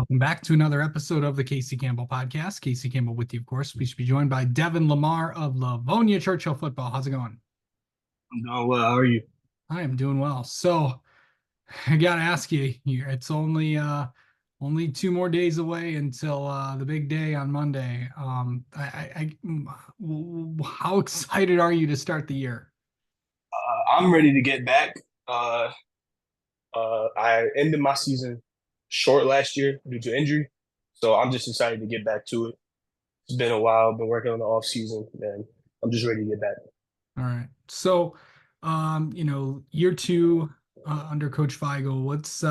Welcome back to another episode of the Casey Campbell podcast. Casey Campbell with you, of course. We should be joined by Devin Lamar of Livonia Churchill football. How's it going? I'm doing well. How are you? I am doing well. So I gotta ask you here. It's only 2 more days away until the big day on Monday. How excited are you to start the year? I'm ready to get back. Uh, I ended my season short last year due to injury, so I'm just excited to get back to it. It's been a while. I've been working on the off season, and I'm just ready to get back. All right. So, year two under Coach Feigl, what's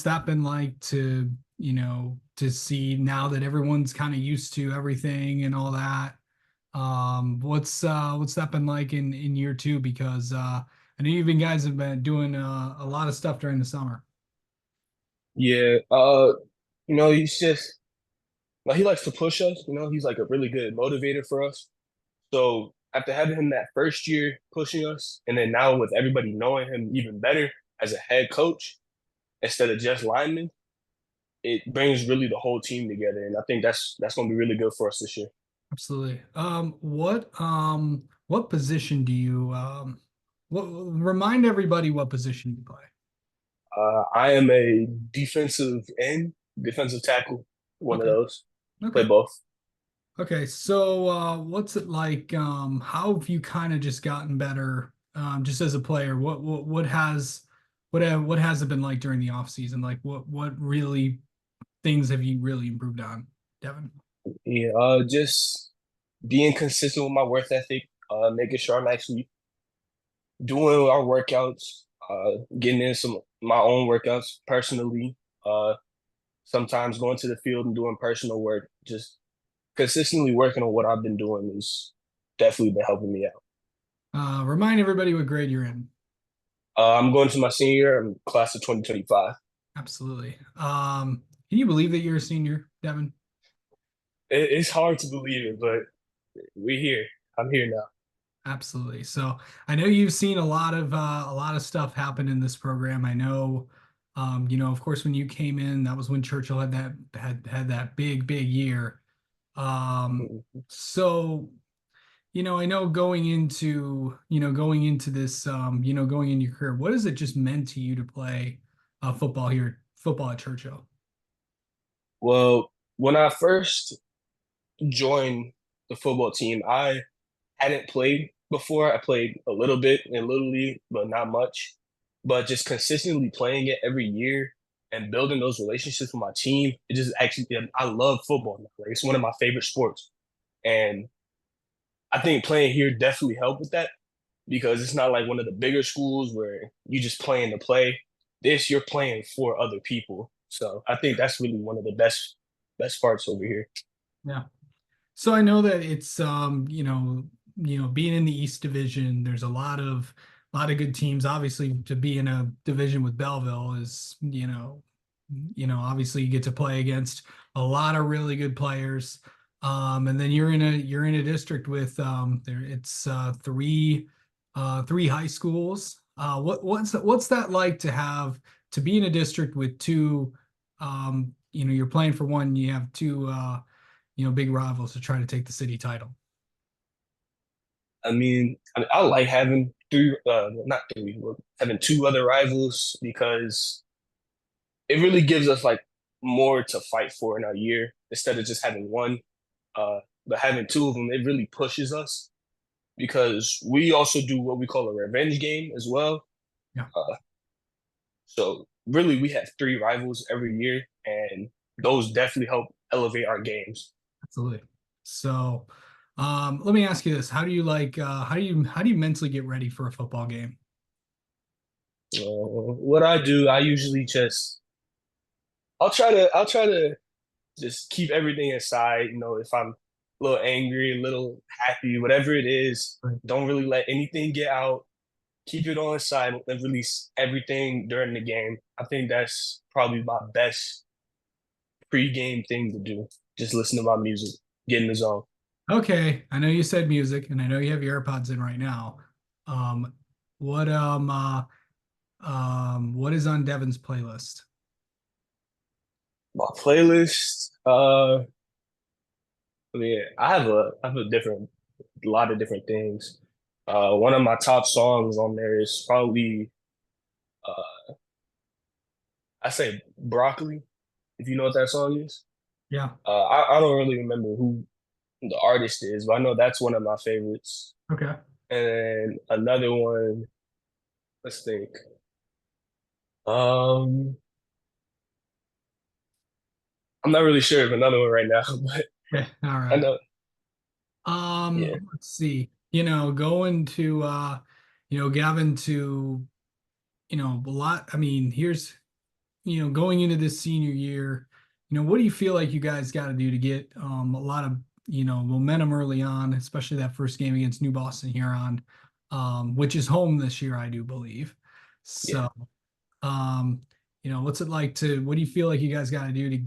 that been like to see now that everyone's kind of used to everything and all that? What's that been like in year two? Because I know you guys have been doing a lot of stuff during the summer. Yeah. He's just like he likes to push us. He's like a really good motivator for us. So after having him that first year pushing us, and then now with everybody knowing him even better as a head coach instead of just lineman, it brings really the whole team together, and I think that's going to be really good for us this year. Absolutely. What position do you what remind everybody what position you play? I am a defensive end, defensive tackle, one of Okay. those. Play Okay. both. Okay, so what's it like? How have you kind of just gotten better just as a player? What has it been like during the off season? Like what really things have you really improved on, Devin? Yeah, just being consistent with my work ethic, making sure I'm actually doing our workouts, getting in some my own workouts personally. Uh, Sometimes going to the field and doing personal work. Just consistently working on what I've been doing is definitely been helping me out. Remind everybody what grade you're in. I'm going to my senior year. I'm class of 2025. Absolutely. Can you believe that you're a senior, Devin? It's hard to believe it, but we're here. I'm here now. Absolutely. So I know you've seen a lot of stuff happen in this program. I know, of course, when you came in, that was when Churchill had that big year. Um, so I know going into this, going in your career, what has it just meant to you to play football at Churchill? Well, when I first joined the football team, I hadn't played before. I played a little bit in Little League, but not much. But just consistently playing it every year and building those relationships with my team, it just actually, I love football now. Like, it's one of my favorite sports. And I think playing here definitely helped with that because it's not like one of the bigger schools where you just playing to play. This, you're playing for other people. So I think that's really one of the best parts over here. Yeah. So I know that it's being in the East Division, there's a lot of good teams. Obviously, to be in a division with Belleville is, obviously you get to play against a lot of really good players. And then you're in a district with there it's three high schools. What's that like to have to be in a district with two you're playing for one, you have two big rivals to try to take the city title. I like having three, not three, but having two other rivals because it really gives us like more to fight for in our year instead of just having one. But having two of them, it really pushes us because we also do what we call a revenge game as well. Yeah, Uh, so really, we have three rivals every year, and those definitely help elevate our games. absolutely. So, let me ask you this: How do you how do you mentally get ready for a football game? What I do, I usually just I'll try to just keep everything inside. If I'm a little angry, a little happy, whatever it is, Right. don't really let anything get out. Keep it on inside and release everything during the game. I think that's probably my best pre-game thing to do. Just listen to my music, get in the zone. Okay, I know you said music, and I know you have your AirPods in right now. Um, what what is on Devin's playlist? My playlist. I mean, I have a lot of different things. One of my top songs on there is probably I say Broccoli, if you know what that song is. Yeah. I don't really remember who the artist is, but I know that's one of my favorites. Okay. And another one, let's think. Um, I'm not really sure of another one right now, but Okay. All I right. know, yeah. Let's see. Going to Gavin to, a lot. I mean, here's, going into this senior year, what do you feel like you guys got to do to get a lot of, momentum early on, especially that first game against New Boston Huron, which is home this year, I do believe. Yeah. So, um, what's it like to, what do you feel like you guys got to do to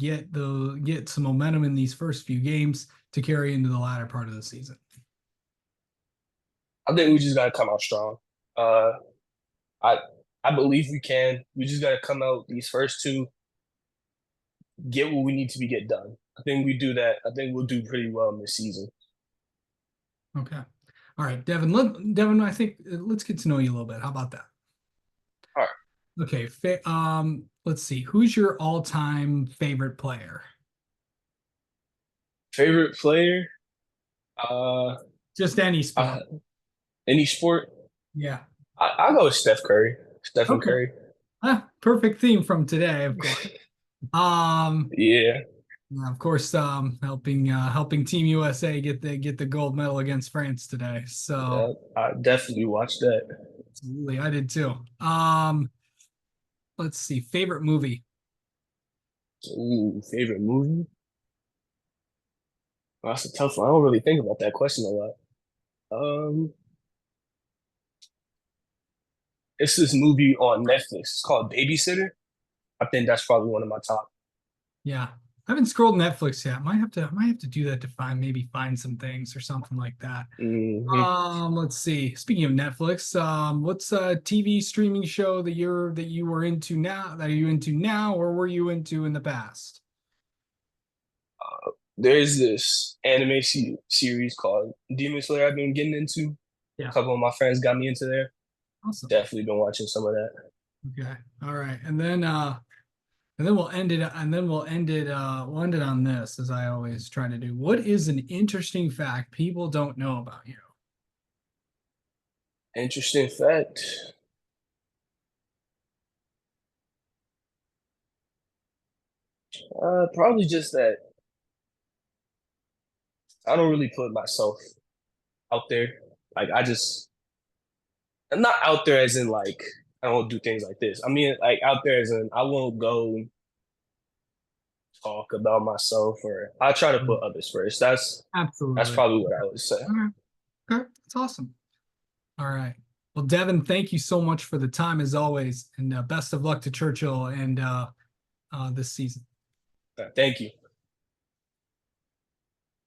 get some momentum in these first few games to carry into the latter part of the season? I think we just gotta come out strong. Uh, I I believe we can. We just gotta come out these first two, get what we need to be get done. I think we do that. I think we'll do pretty well in this season. Okay. All right, Devin. Devin, I think let's get to know you a little bit. How about that? All right. Okay. Let's see. Who's your all-time favorite player? Favorite player? Uh, Just any sport. I, any sport? Yeah. I'll go with Steph Curry. Stephen Okay. Curry. Perfect theme from today, of course. Um, Yeah, yeah, of course, helping Team USA get the gold medal against France today. So yeah, I definitely watched that. absolutely, I did too. Let's see. Favorite movie. Ooh, favorite movie? Oh, that's a tough one. I don't really think about that question a lot. Um, it's this movie on Netflix. It's called Babysitter. I think that's probably one of my top. Yeah. I haven't scrolled Netflix yet. Might have to do that to find some things or something like that. Hmm. Let's see. Speaking of Netflix, what's a TV streaming show that you were into now, that are you into now, or were you into in the past? There's this anime series called Demon Slayer I've been getting into. A Yeah. couple of my friends got me into there. Awesome. Definitely been watching some of that. Okay. All right. And then we'll end it on this, as I always try to do. What is an interesting fact people don't know about you? Interesting fact. Probably just that I don't really put myself out there. Like I'm not out there as in like I don't do things like this. I mean like out there as in I won't go talk about myself or I try to put others first. That's Absolutely. probably what I would say. All right. Okay. That's awesome. All right. Well, Devin, thank you so much for the time as always, and best of luck to Churchill and this season. Thank you.